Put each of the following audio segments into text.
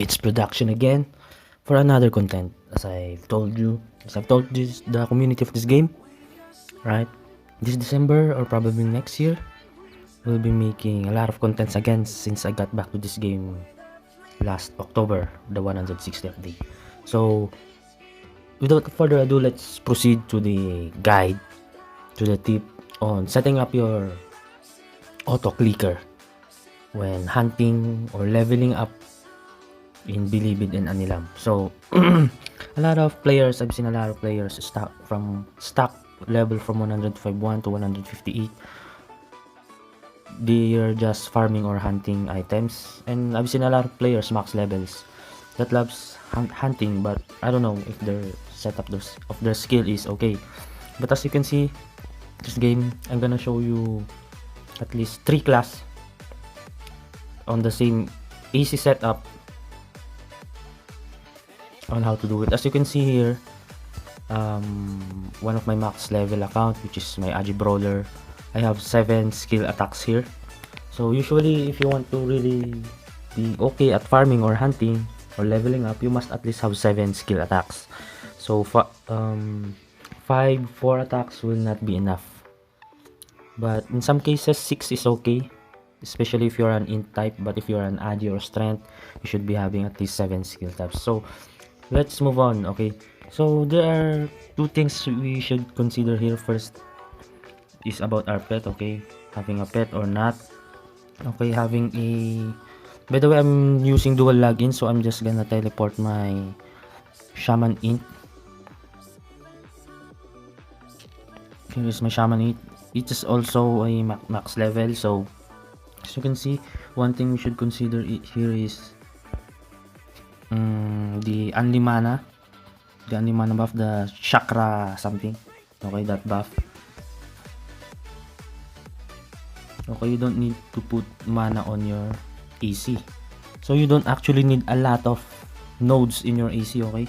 It's production again for another content. As I've told the community of this game, right? This December or probably next year, we'll be making a lot of contents again since I got back to this game last October, the 160th day. So, without further ado, let's proceed to the guide, to the tip on setting up your auto clicker when hunting or leveling up in Bilibid and Anilam. So, I've seen a lot of players stock level from 151 to 158. They're just farming or hunting items, and I've seen a lot of players max levels that loves hunting, but I don't know if their setup of their skill is okay. But as you can see, this game, I'm gonna show you at least 3 class on the same easy setup on how to do it. As you can see here, one of my max level account, which is my Agi Brawler, I have 7 skill attacks here. So usually if you want to really be okay at farming or hunting or leveling up, you must at least have 7 skill attacks. So 4 attacks will not be enough, but in some cases 6 is okay, especially if you're an int type. But if you're an Agi or strength, you should be having at least 7 skill types. So let's move on. Okay, so there are 2 things we should consider here. First is about our pet. Okay, having a pet or not. Okay, having a, by the way, I'm using dual login, so I'm just gonna teleport my shaman int. Here is my shaman int. It is also a max level. So as you can see, one thing we should consider here is the Anlimana, buff, the chakra something. Okay, that buff. Okay, you don't need to put mana on your AC, so you don't actually need a lot of nodes in your AC. Okay,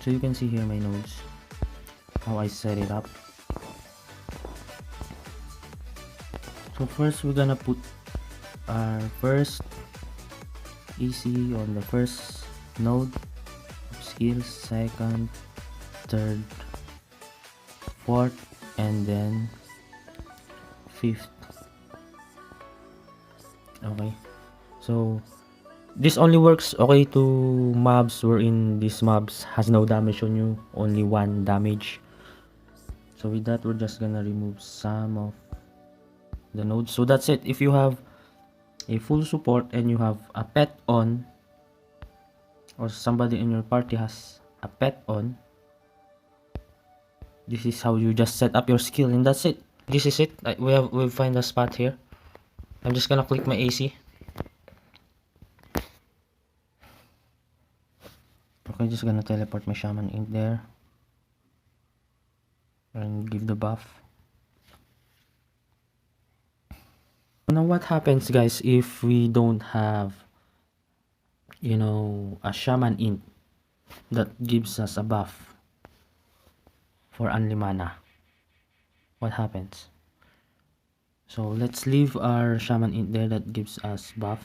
so you can see here my nodes, how I set it up. So first we're gonna put our first AC on the first node of skills, second, third, fourth, and then fifth. Okay, so this only works, okay, to mobs wherein these mobs has no damage on you, only 1 damage. So with that, we're just gonna remove some of the nodes. So that's it. If you have a full support and you have a pet on, or somebody in your party has a pet on, this is how you just set up your skill, and that's it. This is it. We'll find a spot here. I'm just gonna click my AC. Okay, just gonna teleport my shaman in there and give the buff. Now what happens, guys, if we don't have, a shaman int that gives us a buff for only mana? What happens? So let's leave our shaman int there that gives us buff.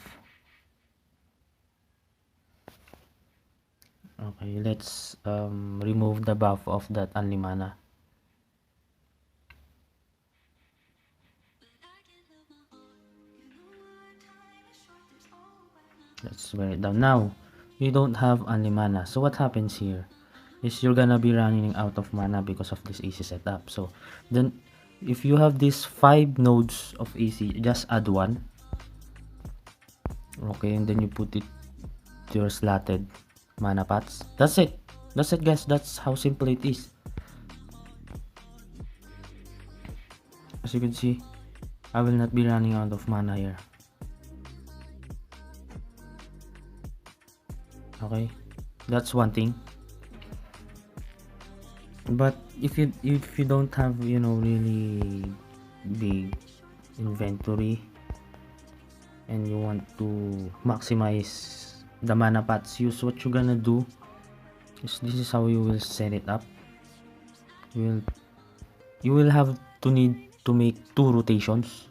Okay, let's remove the buff of that only mana. Let's wear it down. Now you don't have only mana, so what happens here is you're gonna be running out of mana because of this AC setup. So then if you have these 5 nodes of AC, just add 1. Okay, and then you put it to your slotted mana pots. That's it, guys. That's how simple it is. As you can see, I will not be running out of mana here. Okay, that's one thing. But if you don't have, really big inventory and you want to maximize the mana pots use, what you're gonna do is, this is how you will set it up. You will have to need to make 2 rotations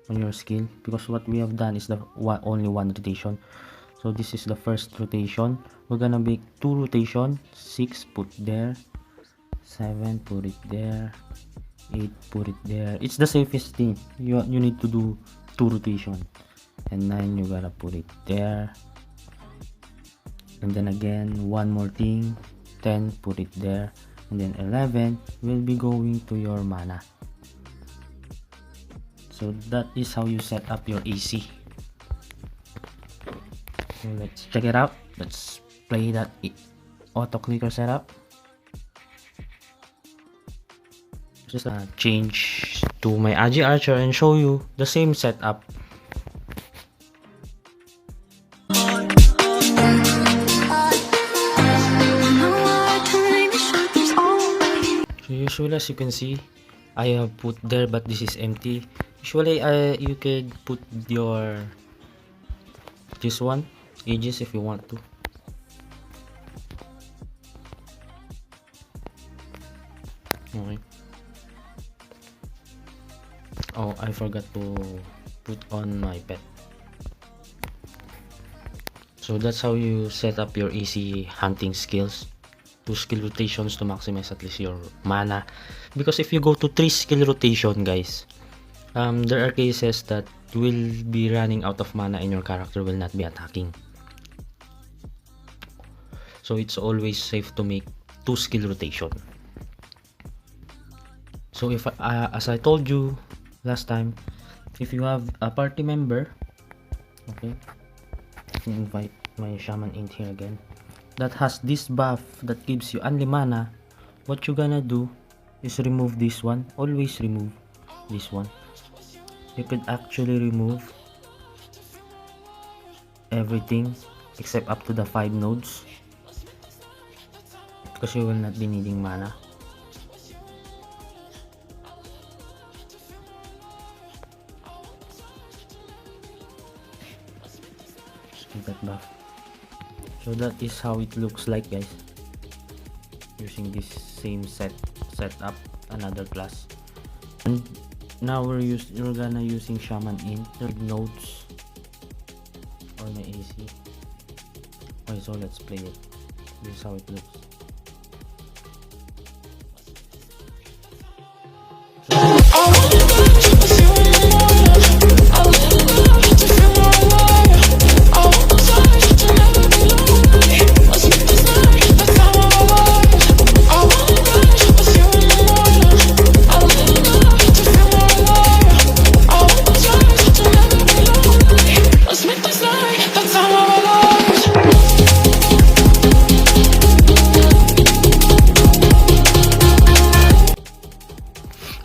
on your skill, because what we have done is only 1 rotation. So this is the first rotation. We're gonna make 2 rotation. 6 put there, 7 put it there, 8 put it there. It's the safest thing. You need to do 2 rotation. And 9 you gotta put it there. And then again, one more thing, 10 put it there. And then 11 will be going to your mana. So that is how you set up your AC. So let's check it out. Let's play that auto clicker setup. Just change to my Agi Archer and show you the same setup. So usually, as you can see, I have put there, but this is empty. Usually you could put your this one Aegis if you want to. Okay. Oh, I forgot to put on my pet. So that's how you set up your easy hunting skills. 2 skill rotations to maximize at least your mana. Because if you go to 3 skill rotation, guys, there are cases that you will be running out of mana and your character will not be attacking. So it's always safe to make 2 skill rotation. So if as I told you last time, if you have a party member, okay, let me invite my shaman in here again, that has this buff that gives you only mana, what you gonna do is remove this one. Always remove this one. You could actually remove everything except up to the 5 nodes, because you will not be needing mana. Just give that buff. So that is how it looks like, guys, using this same setup, another class. And now we're gonna using shaman in nodes or my AC. Okay, so let's play it. This is how it looks.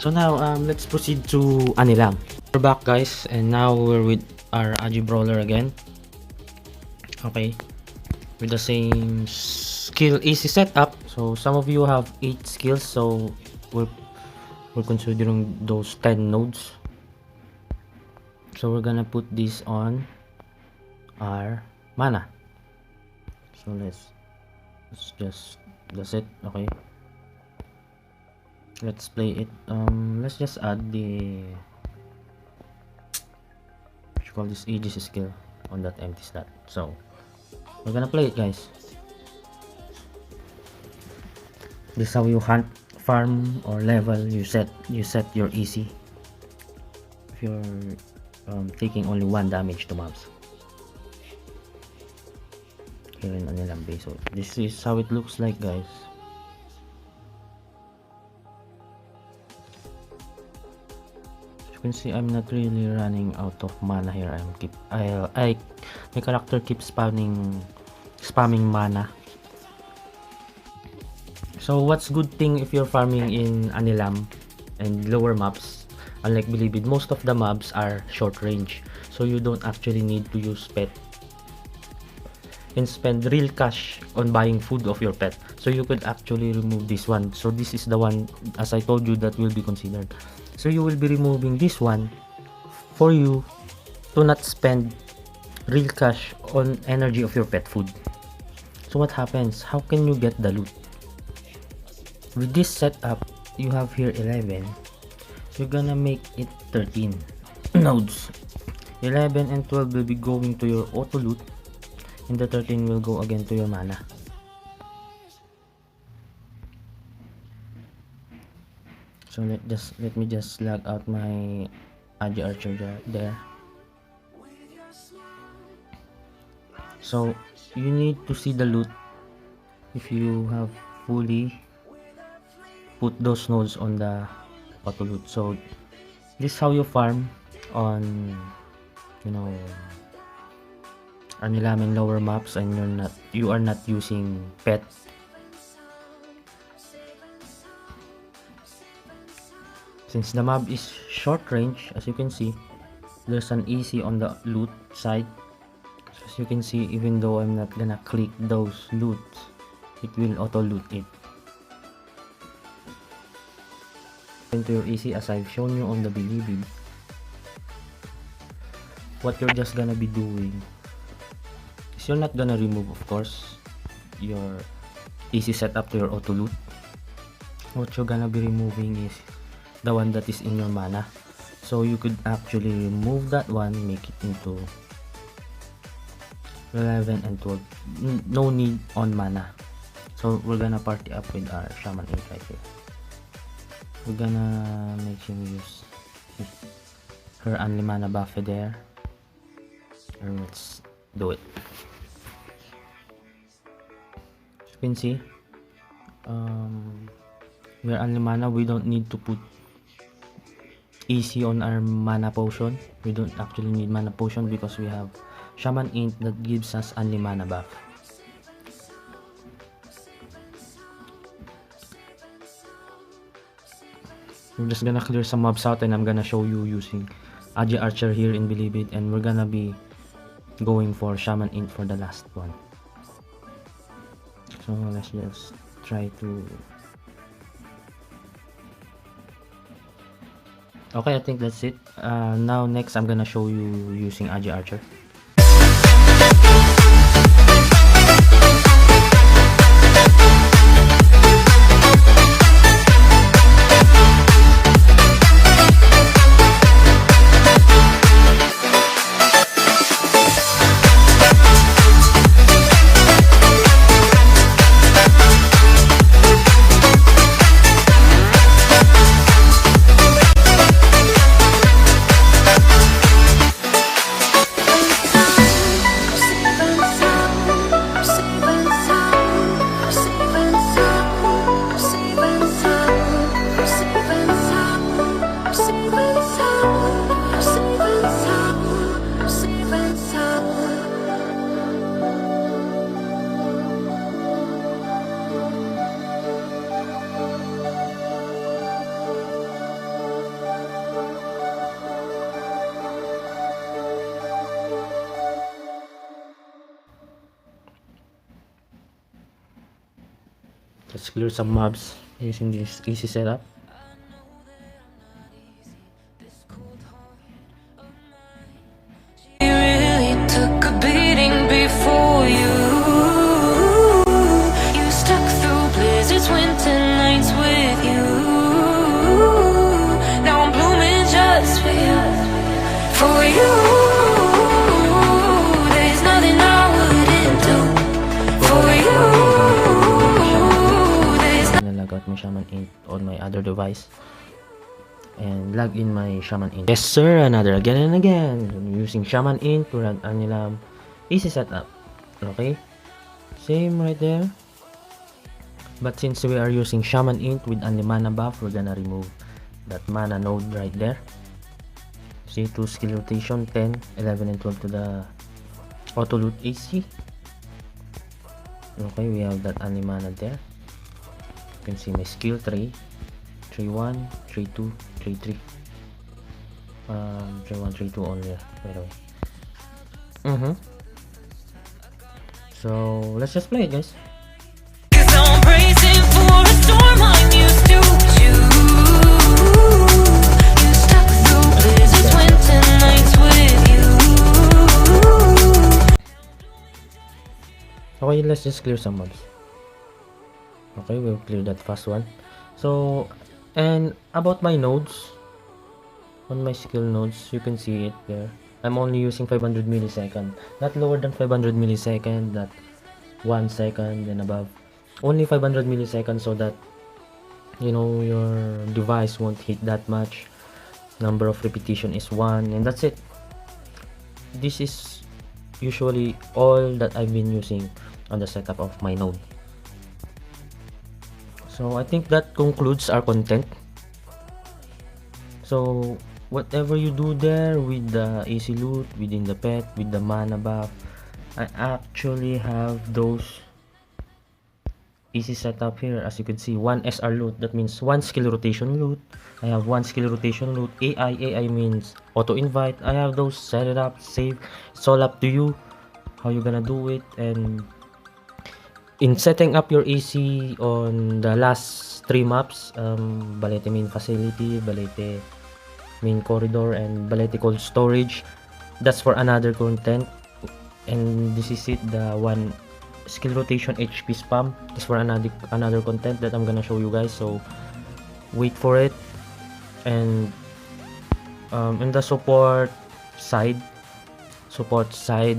So now let's proceed to Anilam. We're back, guys, and now we're with our Agi Brawler again. Okay, with the same skill easy setup. So some of you have 8 skills, so we're considering those 10 nodes. So we're gonna put this on our mana. So let's just, that's it. Okay, let's play it. Let's just add the, what you call this, Aegis skill on that empty slot. So we're gonna play it, guys. This is how you hunt, farm, or level. You set your easy if you're taking only 1 damage to mobs here in Anilam base. So this is how it looks like, guys. You can see I'm not really running out of mana here. My character keeps spamming mana. So what's good thing if you're farming in Anilam and lower mobs, unlike Bilibid, most of the mobs are short range, so you don't actually need to use pet and spend real cash on buying food of your pet. So you could actually remove this one. So this is the one, as I told you, that will be considered. So you will be removing this one for you to not spend real cash on energy of your pet food. So what happens? How can you get the loot? With this setup, you have here 11. You're gonna make it 13 nodes. 11 and 12 will be going to your auto loot. and the 13 will go again to your mana. So let me just log out my AJ Archer there. So you need to see the loot if you have fully put those nodes on the auto loot. So this is how you farm on, you know, Anilam and lower maps, and you are not using pet. Since the map is short range, as you can see, there's an easy on the loot side. So as you can see, even though I'm not gonna click those loots, it will auto loot it. Into your easy, as I've shown you on the Bilibid, what you're just gonna be doing is you're not gonna remove, of course, your easy setup to your auto loot. What you're gonna be removing is the one that is in your mana. So you could actually remove that one, make it into 11 and 12. No need on mana. So we're gonna party up with our Shaman 8 right here. We're gonna make him use her only mana buff there, and let's do it. As you can see, we're only mana. We don't need to put easy on our mana potion. We don't actually need mana potion because we have Shaman Int that gives us only mana buff. I'm just gonna clear some mobs out, and I'm gonna show you using AJ Archer here in Bilibid, and we're gonna be going for Shaman Int for the last one. So let's just try to... Okay, I think that's it. Now next I'm gonna show you using AJ Archer. Let's clear some mobs using this easy setup. Really took a beating before you. You stuck through blizzards, winter nights with you. Now I'm blooming just for you. For you. There's nothing I wouldn't do for you. Got my Shaman Int on my other device and log in my Shaman Int. Yes sir, another again and again. I'm using Shaman Int to run Anilam. Easy setup. Okay, same right there. But since we are using Shaman Int with only mana buff, we're gonna remove that mana node right there. See, 2 skill rotation, 10, 11 and 12 to the auto loot AC. Okay, we have that only mana there. You can see my skill 3, 3-1, 3-2, 3-3. 3-1, 3-2 only, by the way. So let's just play it, guys. I'm bracing for a storm I'm used to. You stuck through blizzards, winter nights with you. Okay, let's just clear some mobs. Okay, we'll clear that fast one. So, and about my nodes, on my skill nodes, you can see it there. I'm only using 500 millisecond, not lower than 500 millisecond, not 1 second and above. Only 500 milliseconds, so that your device won't hit that much. Number of repetition is 1, and that's it. This is usually all that I've been using on the setup of my node. So I think that concludes our content. So whatever you do there with the AC loot, within the pet, with the mana buff, I actually have those easy setup here. As you can see, 1 SR loot, that means 1 skill rotation loot. I have 1 skill rotation loot. AI means auto invite. I have those, set it up, save. It's all up to you how you're gonna do it. And in setting up your AC on the last 3 maps, Balete main facility, Balete main corridor, and Balete cold storage, that's for another content. And this is it, the 1 skill rotation HP spam is for another content that I'm gonna show you guys, so wait for it. And in the support side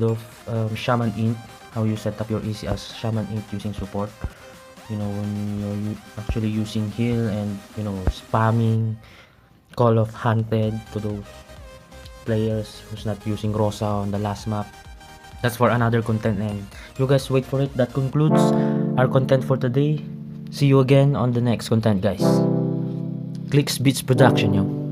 of Shaman Int, how you set up your AC as Shaman Int using support, when you're actually using heal and spamming Call of Hunted to those players who's not using Rosa on the last map. That's for another content, and you guys wait for it. That concludes our content for today. See you again on the next content, guys. Clicks Beats Production, yo.